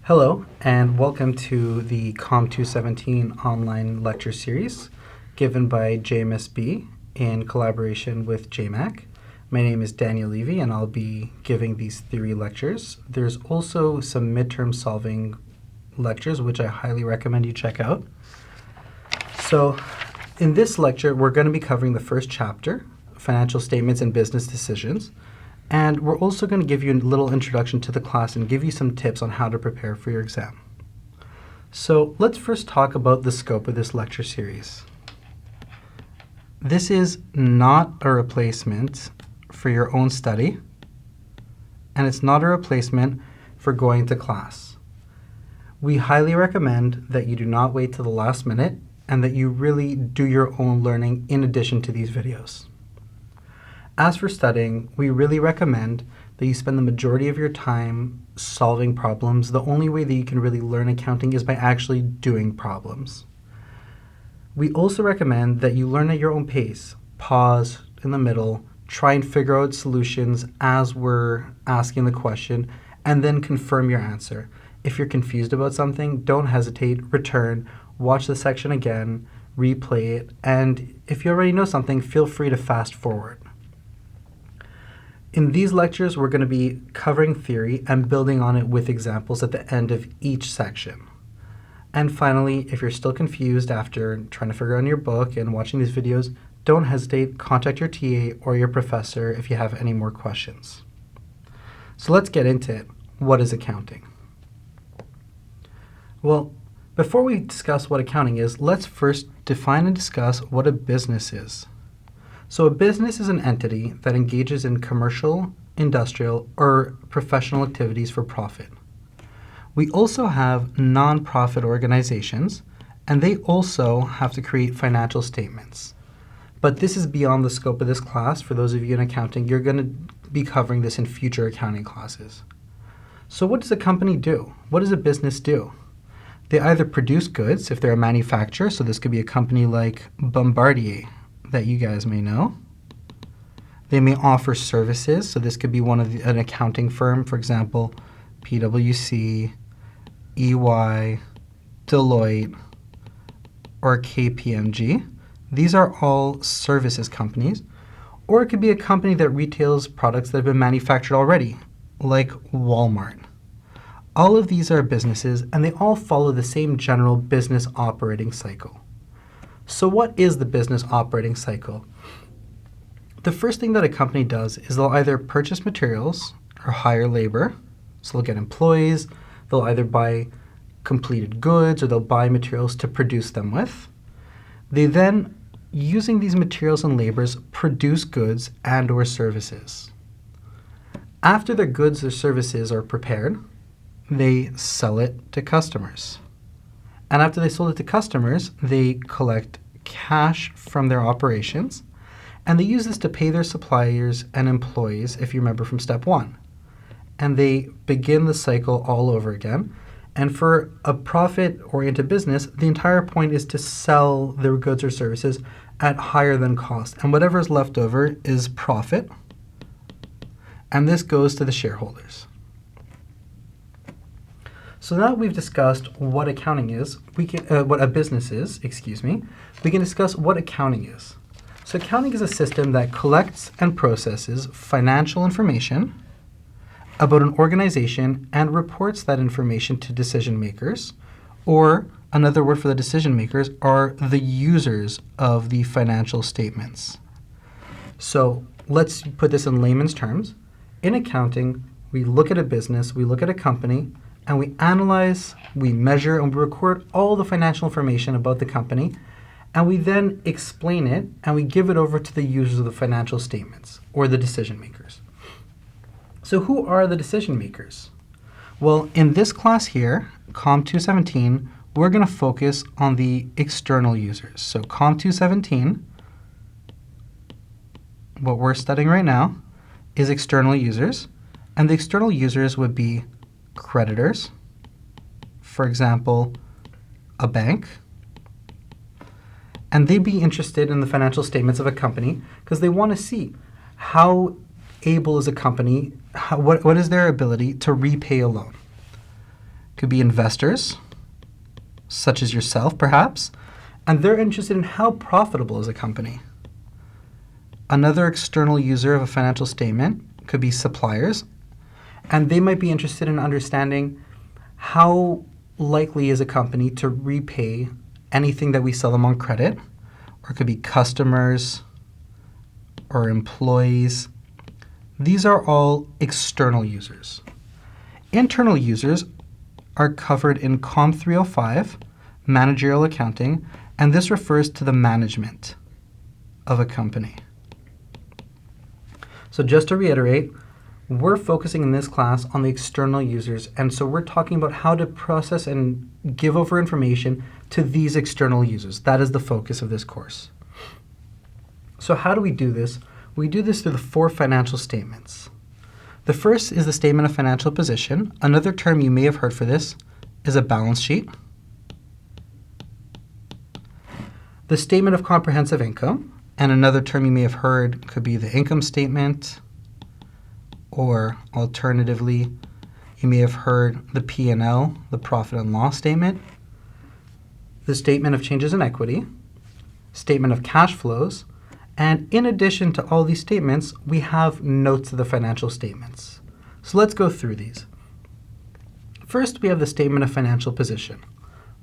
Hello, and welcome to the COMM 217 online lecture series given by JMSB in collaboration with JMAC. My name is Daniel Levy, and I'll be giving these theory lectures. There's also some midterm solving lectures, which I highly recommend you check out. So in this lecture, we're going to be covering the first chapter, Financial Statements and Business Decisions. And we're also going to give you a little introduction to the class and give you some tips on how to prepare for your exam. So let's first talk about the scope of this lecture series. This is not a replacement for your own study, and it's not a replacement for going to class. We highly recommend that you do not wait till the last minute and that you really do your own learning in addition to these videos. As for studying, we really recommend that you spend the majority of your time solving problems. The only way that you can really learn accounting is by actually doing problems. We also recommend that you learn at your own pace. Pause in the middle, try and figure out solutions as we're asking the question, and then confirm your answer. If you're confused about something, don't hesitate, return, watch the section again, replay it, and if you already know something, feel free to fast forward. In these lectures, we're going to be covering theory and building on it with examples at the end of each section. And finally, if you're still confused after trying to figure out your book and watching these videos, don't hesitate, contact your TA or your professor if you have any more questions. So let's get into it. What is accounting? Well, before we discuss what accounting is, let's first define and discuss what a business is. So a business is an entity that engages in commercial, industrial, or professional activities for profit. We also have non-profit organizations, and they also have to create financial statements. But this is beyond the scope of this class. For those of you in accounting, you're going to be covering this in future accounting classes. So what does a company do? What does a business do? They either produce goods, if they're a manufacturer, so this could be a company like Bombardier, that you guys may know. They may offer services, so this could be an accounting firm, for example, PwC, EY, Deloitte, or KPMG. These are all services companies. Or it could be a company that retails products that have been manufactured already, like Walmart. All of these are businesses, and they all follow the same general business operating cycle. So what is the business operating cycle? The first thing that a company does is they'll either purchase materials or hire labor. So they'll get employees, they'll either buy completed goods or they'll buy materials to produce them with. They then, using these materials and labors, produce goods and or services. After their goods or services are prepared, they sell it to customers. And after they sold it to customers, they collect cash from their operations, and they use this to pay their suppliers and employees, if you remember from step one. And they begin the cycle all over again. And for a profit-oriented business, the entire point is to sell their goods or services at higher than cost. And whatever is left over is profit, and this goes to the shareholders. So now that we've discussed what accounting is, what a business is, we can discuss what accounting is. So accounting is a system that collects and processes financial information about an organization and reports that information to decision makers, or another word for the decision makers are the users of the financial statements. So let's put this in layman's terms. In accounting, we look at a business, we look at a company, and we analyze, we measure, and we record all the financial information about the company, and we then explain it, and we give it over to the users of the financial statements, or the decision makers. So who are the decision makers? Well, in this class here, COMM 217, we're going to focus on the external users. So COMM 217, what we're studying right now, is external users, and the external users would be creditors, for example, a bank, and they'd be interested in the financial statements of a company because they want to see how able is a company, what is their ability to repay a loan. Could be investors, such as yourself perhaps, and they're interested in how profitable is a company. Another external user of a financial statement could be suppliers, and they might be interested in understanding how likely is a company to repay anything that we sell them on credit, or it could be customers or employees. These are all external users. Internal users are covered in COMM 305, managerial accounting, and this refers to the management of a company. So just to reiterate, we're focusing in this class on the external users, and so we're talking about how to process and give over information to these external users. That is the focus of this course. So how do we do this? We do this through the 4 financial statements. The first is the statement of financial position. Another term you may have heard for this is a balance sheet. The statement of comprehensive income, and another term you may have heard could be the income statement, or alternatively, you may have heard the P&L, the profit and loss statement, the statement of changes in equity, statement of cash flows, and in addition to all these statements, we have notes of the financial statements. So let's go through these. First, we have the statement of financial position.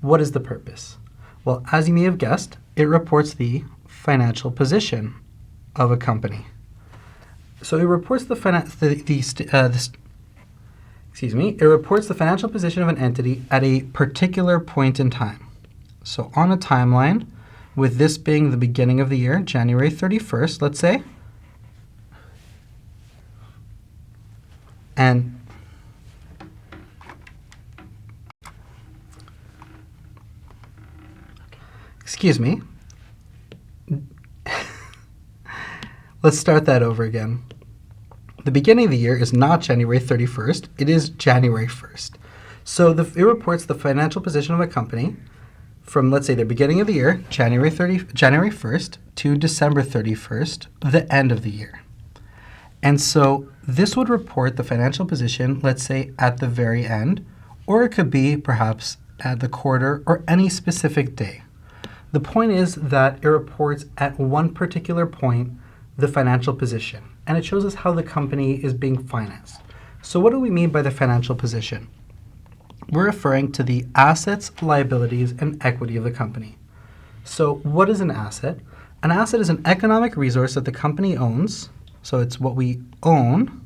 What is the purpose? Well, as you may have guessed, it reports the financial position of a company. So it reports it reports the financial position of an entity at a particular point in time. So on a timeline, with this being the beginning of the year, January 31st, let's say, and excuse me, let's start that over again. The beginning of the year is not January 31st, it is January 1st. So it reports the financial position of a company from, let's say, the beginning of the year, January 1st, to December 31st, the end of the year. And so this would report the financial position, let's say, at the very end, or it could be perhaps at the quarter or any specific day. The point is that it reports at one particular point the financial position, and it shows us how the company is being financed. So what do we mean by the financial position? We're referring to the assets, liabilities, and equity of the company. So what is an asset? An asset is an economic resource that the company owns, so it's what we own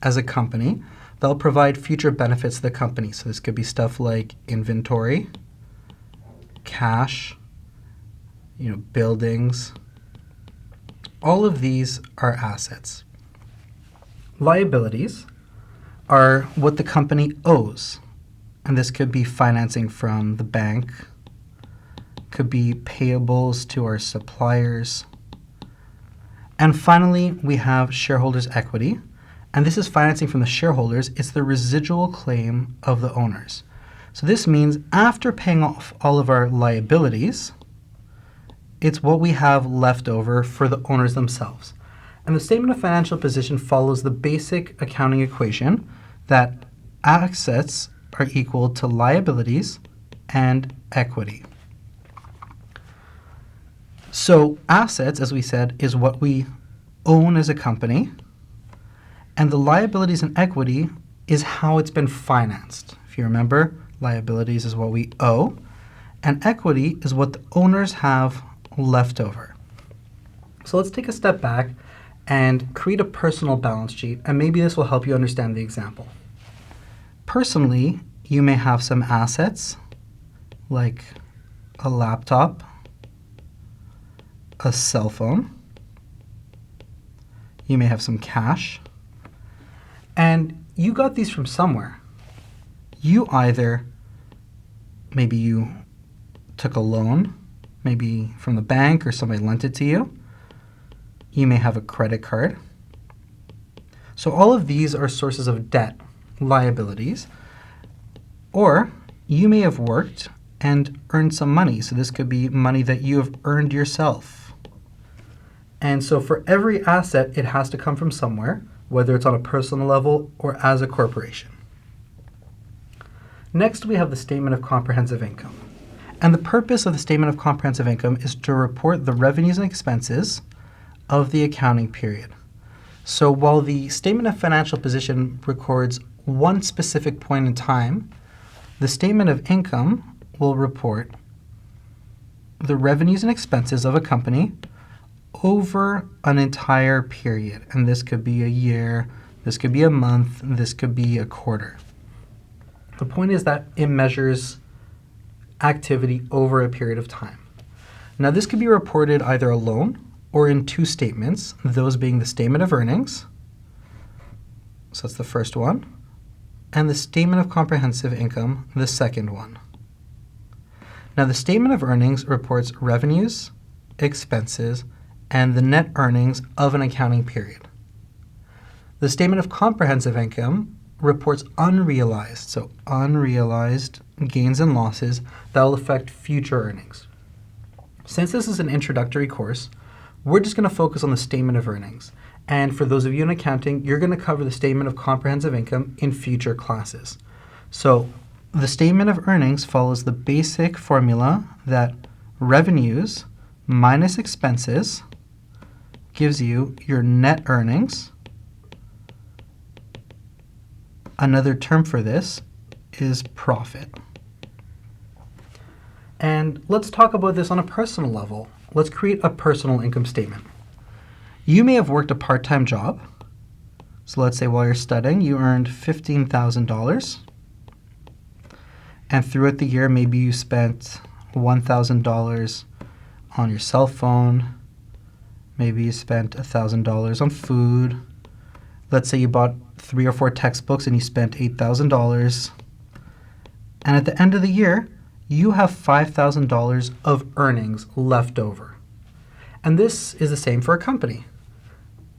as a company, that'll provide future benefits to the company. So this could be stuff like inventory, cash, buildings. All of these are assets. Liabilities are what the company owes, and this could be financing from the bank, could be payables to our suppliers. And finally, we have shareholders' equity, and this is financing from the shareholders. It's the residual claim of the owners. So this means after paying off all of our liabilities, it's what we have left over for the owners themselves. And the statement of financial position follows the basic accounting equation that assets are equal to liabilities and equity. So assets, as we said, is what we own as a company, and the liabilities and equity is how it's been financed. If you remember, liabilities is what we owe, and equity is what the owners have left over. So let's take a step back and create a personal balance sheet, and maybe this will help you understand the example. Personally, you may have some assets like a laptop, a cell phone. You may have some cash, and you got these from somewhere. Maybe you took a loan, maybe from the bank or somebody lent it to you. You may have a credit card. So all of these are sources of debt, liabilities. Or you may have worked and earned some money. So this could be money that you have earned yourself. And so for every asset, it has to come from somewhere, whether it's on a personal level or as a corporation. Next, we have the Statement of Comprehensive Income. And the purpose of the Statement of Comprehensive Income is to report the revenues and expenses of the accounting period. So while the Statement of Financial Position records one specific point in time, the Statement of Income will report the revenues and expenses of a company over an entire period. And this could be a year, this could be a month, this could be a quarter. The point is that it measures activity over a period of time. Now, this could be reported either alone or in two statements, those being the Statement of Earnings, so that's the first one, and the Statement of Comprehensive Income, the second one. Now, the Statement of Earnings reports revenues, expenses, and the net earnings of an accounting period. The Statement of Comprehensive Income reports unrealized, so unrealized gains and losses that will affect future earnings. Since this is an introductory course, we're just going to focus on the Statement of Earnings. And for those of you in accounting, you're going to cover the Statement of Comprehensive Income in future classes. So the Statement of Earnings follows the basic formula that revenues minus expenses gives you your net earnings. Another term for this is profit. And let's talk about this on a personal level. Let's create a personal income statement. You may have worked a part-time job. So let's say while you're studying, you earned $15,000. And throughout the year, maybe you spent $1,000 on your cell phone. Maybe you spent $1,000 on food. Let's say you bought 3 or 4 textbooks and you spent $8,000. And at the end of the year, you have $5,000 of earnings left over. And this is the same for a company.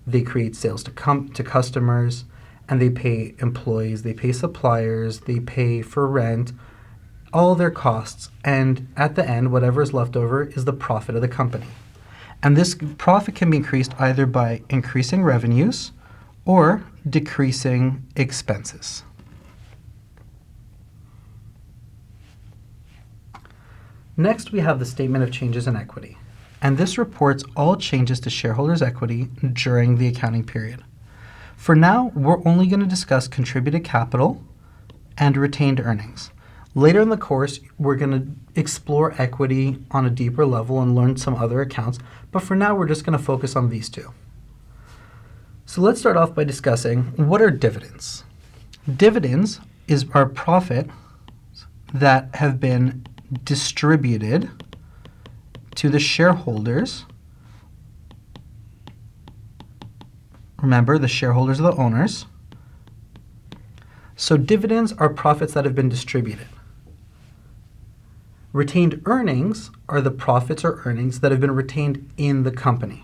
They create sales to customers, and they pay employees, they pay suppliers, they pay for rent, all their costs. And at the end, whatever is left over is the profit of the company. And this profit can be increased either by increasing revenues or decreasing expenses. Next, we have the Statement of Changes in Equity, and this reports all changes to shareholders' equity during the accounting period. For now, we're only going to discuss contributed capital and retained earnings. Later in the course, we're going to explore equity on a deeper level and learn some other accounts, but for now, we're just going to focus on these two. So let's start off by discussing what are dividends. Dividends are profit that have been distributed to the shareholders. Remember, the shareholders are the owners. So dividends are profits that have been distributed. Retained earnings are the profits or earnings that have been retained in the company.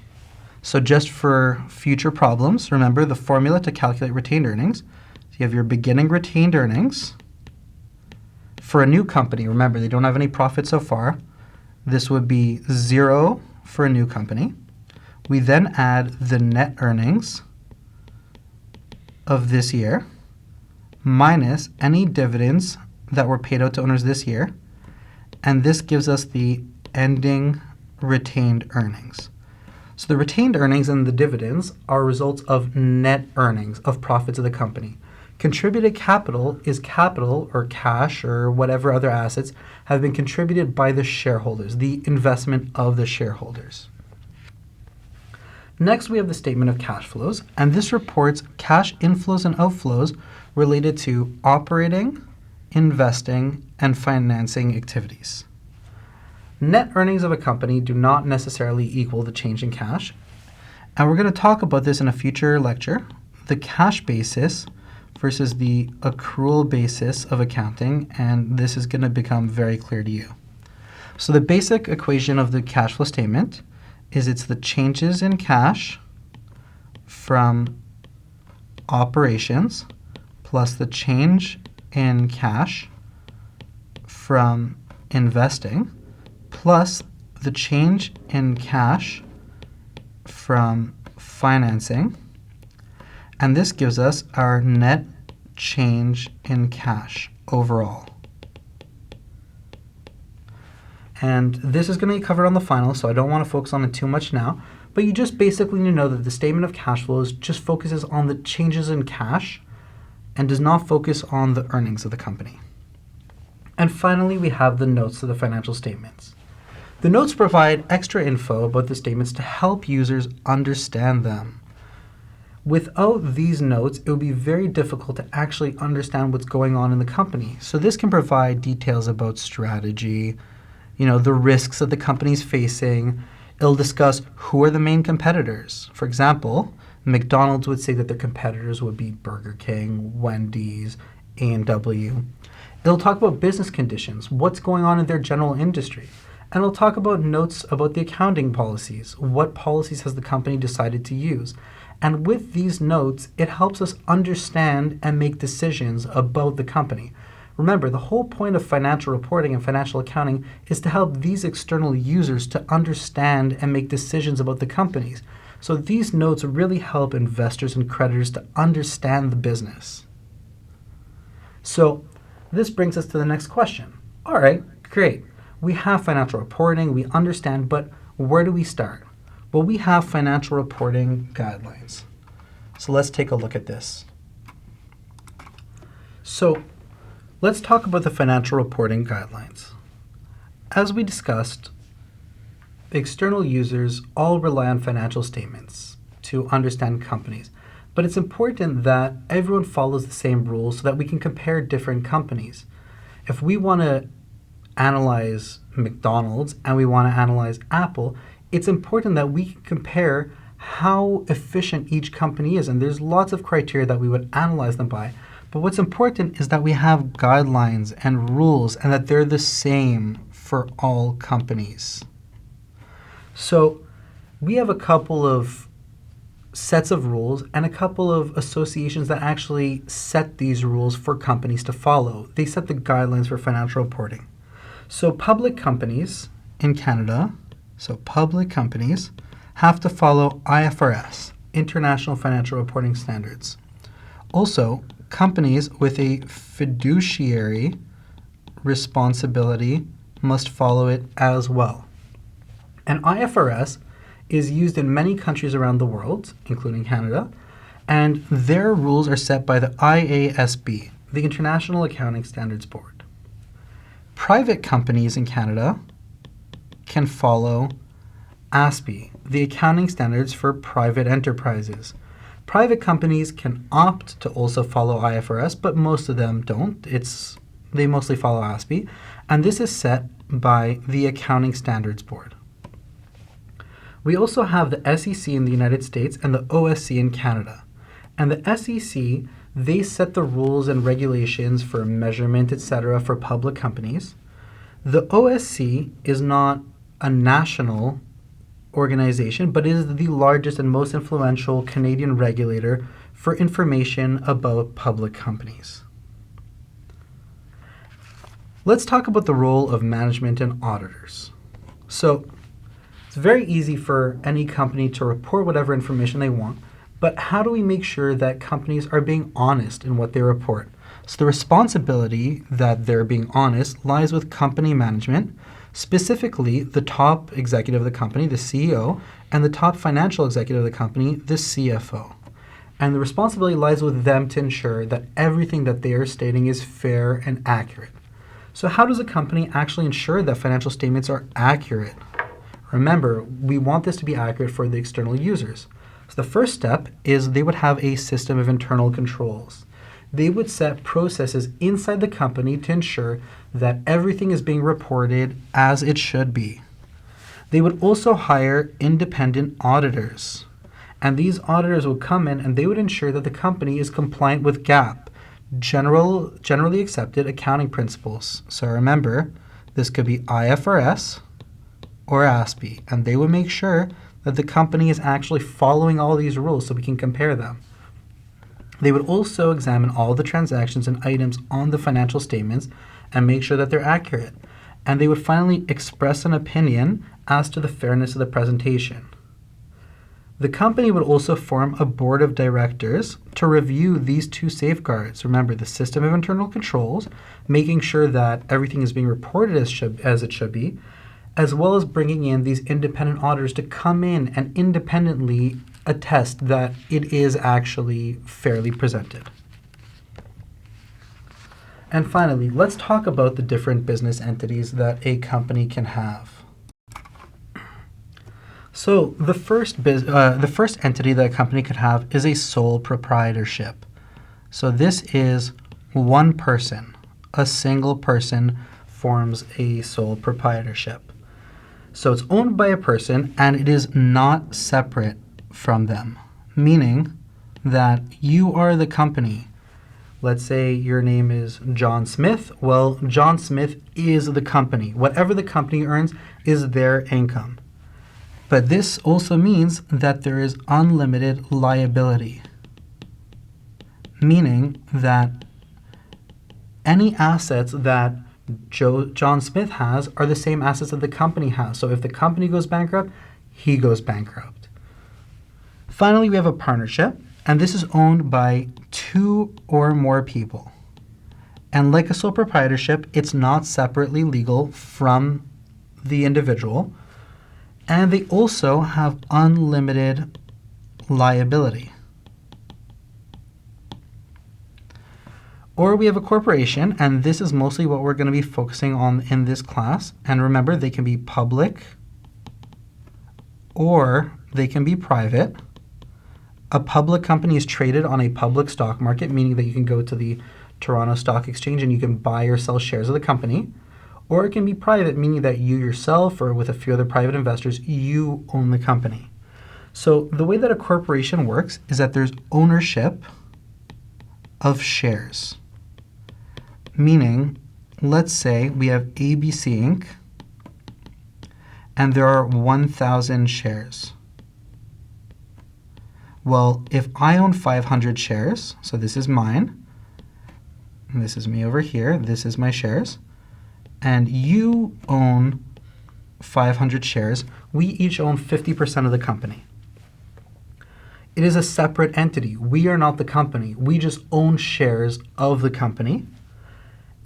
So just for future problems, remember the formula to calculate retained earnings. So you have your beginning retained earnings. For a new company, remember they don't have any profit so far. This would be 0 for a new company. We then add the net earnings of this year minus any dividends that were paid out to owners this year. And this gives us the ending retained earnings. So the retained earnings and the dividends are results of net earnings of profits of the company. Contributed capital is capital or cash or whatever other assets have been contributed by the shareholders, the investment of the shareholders. Next, we have the Statement of Cash Flows, and this reports cash inflows and outflows related to operating, investing, and financing activities. Net earnings of a company do not necessarily equal the change in cash, and we're going to talk about this in a future lecture, the cash basis versus the accrual basis of accounting, and this is going to become very clear to you. So the basic equation of the cash flow statement is it's the changes in cash from operations plus the change in cash from investing plus the change in cash from financing, and this gives us our net change in cash overall. And this is going to be covered on the final, so I don't want to focus on it too much now. But you just basically need to know that the statement of cash flows just focuses on the changes in cash and does not focus on the earnings of the company. And finally, we have the notes to the financial statements. The notes provide extra info about the statements to help users understand them. Without these notes, it would be very difficult to actually understand what's going on in the company. So this can provide details about strategy, the risks that the company's facing. It'll discuss who are the main competitors. For example, McDonald's would say that their competitors would be Burger King, Wendy's, A&W. It'll talk about business conditions, what's going on in their general industry. And it'll talk about notes about the accounting policies. What policies has the company decided to use? And with these notes, it helps us understand and make decisions about the company. Remember, the whole point of financial reporting and financial accounting is to help these external users to understand and make decisions about the companies. So these notes really help investors and creditors to understand the business. So this brings us to the next question. All right, great. We have financial reporting, we understand, but where do we start? Well, we have financial reporting guidelines. So let's take a look at this. So let's talk about the financial reporting guidelines. As we discussed, external users all rely on financial statements to understand companies. But it's important that everyone follows the same rules so that we can compare different companies. If we want to analyze McDonald's and we want to analyze Apple, it's important that we compare how efficient each company is. And there's lots of criteria that we would analyze them by. But what's important is that we have guidelines and rules and that they're the same for all companies. So we have a couple of sets of rules and a couple of associations that actually set these rules for companies to follow. They set the guidelines for financial reporting. So public companies in Canada, have to follow IFRS, International Financial Reporting Standards. Also, companies with a fiduciary responsibility must follow it as well. And IFRS is used in many countries around the world, including Canada, and their rules are set by the IASB, the International Accounting Standards Board. Private companies in Canada can follow ASPE, the accounting standards for private enterprises. Private companies can opt to also follow IFRS, but most of them don't. They mostly follow ASPE, and this is set by the Accounting Standards Board. We also have the SEC in the United States and the OSC in Canada. And the SEC, they set the rules and regulations for measurement, etc., for public companies. The OSC is not a national organization, but it is the largest and most influential Canadian regulator for information about public companies. Let's talk about the role of management and auditors. So it's very easy for any company to report whatever information they want, but how do we make sure that companies are being honest in what they report? So the responsibility that they're being honest lies with company management, specifically the top executive of the company, the CEO, and the top financial executive of the company, the CFO. And the responsibility lies with them to ensure that everything that they are stating is fair and accurate. So how does a company actually ensure that financial statements are accurate? Remember, we want this to be accurate for the external users. So the first step is they would have a system of internal controls. They would set processes inside the company to ensure that everything is being reported as it should be. They would also hire independent auditors. And these auditors would come in and they would ensure that the company is compliant with GAAP, generally accepted accounting principles. So remember, this could be IFRS or ASPE, and they would make sure that the company is actually following all these rules so we can compare them. They would also examine all the transactions and items on the financial statements and make sure that they're accurate. And they would finally express an opinion as to the fairness of the presentation. The company would also form a board of directors to review these two safeguards. Remember, the system of internal controls, making sure that everything is being reported as it should be, as well as bringing in these independent auditors to come in and independently attest that it is actually fairly presented. And finally, let's talk about the different business entities that a company can have. So the first entity that a company could have is a sole proprietorship. So this is one person. A single person forms a sole proprietorship. So it's owned by a person and it is not separate from them, meaning that you are the company. Let's say your name is John Smith. Well, John Smith is the company. Whatever the company earns is their income. But this also means that there is unlimited liability, meaning that any assets that John Smith has are the same assets that the company has. So if the company goes bankrupt, he goes bankrupt. Finally, we have a partnership, and this is owned by 2 or more people. And like a sole proprietorship, it's not separately legal from the individual, and they also have unlimited liability. Or we have a corporation, and this is mostly what we're going to be focusing on in this class. And remember, they can be public or they can be private. A public company is traded on a public stock market, meaning that you can go to the Toronto Stock Exchange and you can buy or sell shares of the company. Or it can be private, meaning that you yourself or with a few other private investors, you own the company. So the way that a corporation works is that there's ownership of shares. Meaning, let's say we have ABC Inc. and there are 1,000 shares. Well, if I own 500 shares, so this is mine, and this is me over here, this is my shares, and you own 500 shares, we each own 50% of the company. It is a separate entity. We are not the company. We just own shares of the company.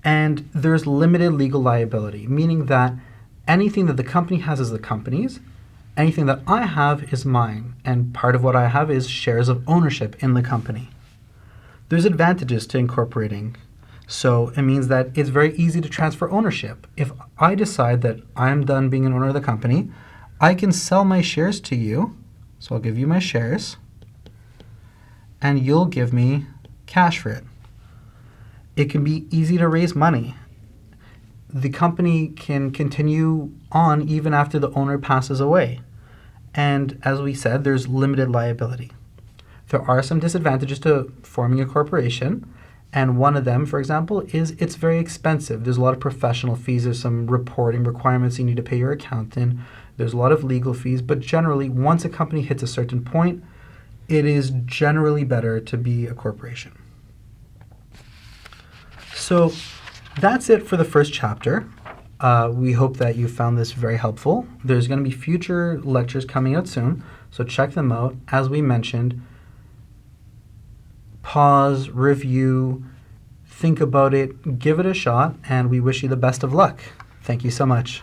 And there's limited legal liability, meaning that anything that the company has is the company's. Anything that I have is mine. And part of what I have is shares of ownership in the company. There's advantages to incorporating. So it means that it's very easy to transfer ownership. If I decide that I'm done being an owner of the company, I can sell my shares to you. So I'll give you my shares, and you'll give me cash for it. It can be easy to raise money. The company can continue on even after the owner passes away. And as we said, there's limited liability. There are some disadvantages to forming a corporation. And one of them, for example, is it's very expensive. There's a lot of professional fees. There's some reporting requirements you need to pay your accountant. There's a lot of legal fees. But generally, once a company hits a certain point, it is generally better to be a corporation. So that's it for the first chapter. We hope that you found this very helpful. There's going to be future lectures coming out soon, so check them out. As we mentioned, pause, review, think about it, give it a shot, and we wish you the best of luck. Thank you so much.